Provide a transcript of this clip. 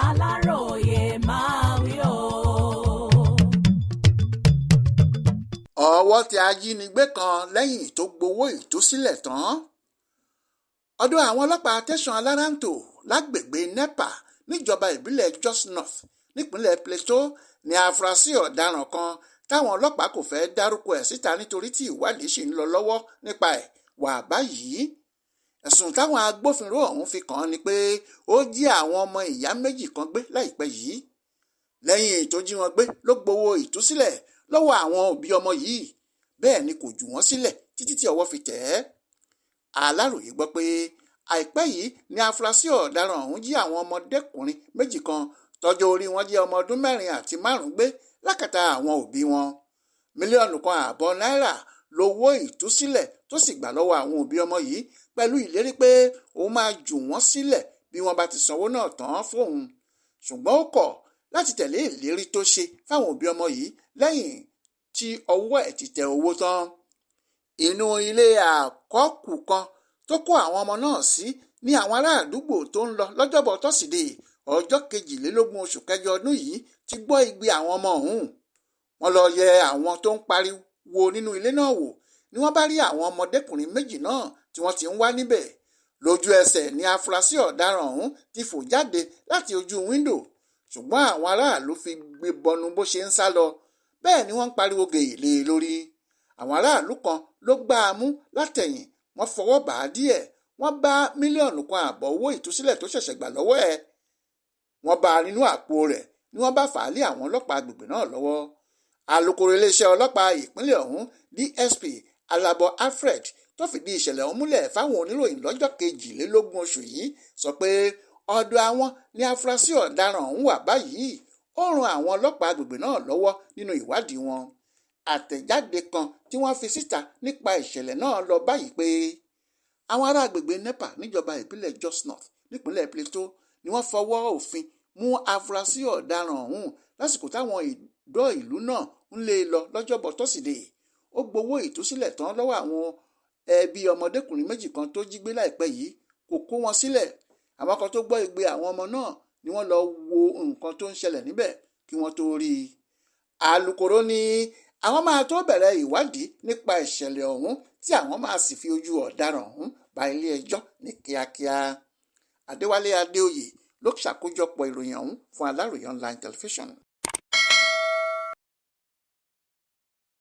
Aláròyé máa wí o. Ọwọ́ tẹ ajínigbé kan lẹ́yìn tó gbowó ìtúsílẹ̀ tán. Ọ̀dọ̀ àwọn ọlọ́pàá tẹ̀sán Alárántò lágbègbè NEPA níjọba ìbílẹ̀ Jos North nípínlẹ̀ Plateau ní afurasí ọ̀daràn kan táwọn ọlọ́pàá kò fẹ́ dárúkọ ẹ̀ síta nítorí tí ìwádìí ṣì ń lọ lọ́wọ́ nípa ẹ̀ wà báyìí. Ẹ̀sùn táwọn agbófinró ọ̀hún fi kàn án ni pé ó jí àwọn ọmọ ìyá méjì kan gbé láìpẹ́ yìí. Lẹ́yìn tó jí wọn gbé ló gbowó ìtúsílẹ̀ lọ́wọ́ àwọn òbí ọmọ yìí, bẹ́ẹ̀ ni kò jù wọ́n sílẹ̀ títí tí ọwọ́ fi tẹ̀ ẹ́. Aláròyé gbọ́ pé àìpẹ́ yìí ni afurasí ọ̀daràn ọ̀hún jí àwọn ọmọdékùnrin méjì kan tọ́jọ́ orí wọn jẹ́ ọmọ ọdún 4 àti 5 gbé lákàtà àwọn òbí wọn. $1.5 mílíọ̀nù lówó ìtúsílẹ̀ tó sì gbà lọ́wọ́ àwọn òbí ọmọ yìí pẹ̀lú ìlérí pé òun máa jù wọ́n sílẹ̀ bí wọ́n bá ti sanwó náà tán fóun. Ṣùgbọ́n ó kọ̀ láti tẹ̀lé ìlérí tó ṣe fáwọn òbí ọmọ yìí lẹ́yìn tí ọwọ́ ẹ̀ ti tẹ owó tán. Inú ilé àkọ́kù kan tó kó àwọn ọmọ náà sí ní àwọn ará àdúgbò tó ń lọ lọ́jọ́bọ̀ tọ́sídẹ̀ẹ́ ọjọ́ 22 oṣù kẹjọ ọdún yìí ti gbọ́ igbe àwọn ọmọ ọ̀hún. Wọ́n lọ yẹ àwọn tó ń pariwo nínú ilé náà wò ni wọ́n bá rí àwọn ọmọdékùnrin méjì náà tí wọ́n ti ń wá níbẹ̀. Lójú ẹsẹ̀ ni afurasí ọ̀daràn ọ̀hún ti fò jáde láti ojú wíńdò, ṣùgbọ́n àwọn aráàlú fi gbé bọnu bó ṣe ń sá lọ, bẹ́ẹ̀ ni wọ́n ń pariwo gèèlè lórí. Àwọn aráàlú kan ló gbá a mú látẹ̀yìn, wọ́n fọwọ́ bà á díẹ̀, wọ́n bá $1.5 mílíọ̀nù owó ìtúsílẹ̀ tó ṣẹ̀ṣẹ̀ gbà lọ́wọ́ ẹ̀. Wọ́n bá a nínú àpò rẹ̀ ni wọ́n bá fà á lé àwọn ọlọ́pàá agbègbè náà lọ́wọ́. Alukoro iléeṣẹ́ ọlọ́pàá ìpínlẹ̀ ọ̀hún DSP Alabo Alfred tó fìdí ìṣẹ̀lẹ̀ ọ̀hún múlẹ̀ fáwọn oníròyìn lọ́jọ́ 22 oṣù yìí sọ pé ọ̀dọ̀ àwọn ni afurasí ọ̀daràn ọ̀hún wà báyìí. Ó ran àwọn ọlọ́pàá agbègbè náà lọ́wọ́ nínú ìwádìí wọn. Àtẹ̀jáde kan tí wọ́n fi síta nípa ìṣẹ̀lẹ̀ náà lọ báyìí pé àwọn ará agbègbè NEPA níjọba ìbílẹ̀ Jos North nípínlẹ̀ Plateau ni wọ́n fọwọ́ òfin mú afurasí ọ̀daràn ọ̀hún lásìkò táwọn ìdọ́ ìlú náà ń lé lọ lọ́jọ́bọ̀ tọ́sídẹ̀ẹ́. Ó gbowó ìtúsílẹ̀ tán lọ́wọ́ àwọn ẹbí ọmọdékùnrin méjì kan tó jí gbé láìpẹ́ yìí, kò kó wọn sílẹ̀. Àwọn kan tó gbọ́ igbe àwọn ọmọ náà ni wọ́n lọ wo nǹkan tó ń ṣẹlẹ̀ níbẹ̀ kí wọ́n tó rí i. Alukoro ní àwọn máa tó bẹ̀rẹ̀ ìwádìí nípa ìṣẹ̀lẹ̀ ọ̀hún tí àwọn máa sì fi ojú ọ̀daràn ọ̀hún bá ilé ẹjọ́ ní kíákíá. Adéwálé Adéoyè ló ṣàkójọpọ̀ ìròyìn ọ̀hún fún Aláròyé Online Television.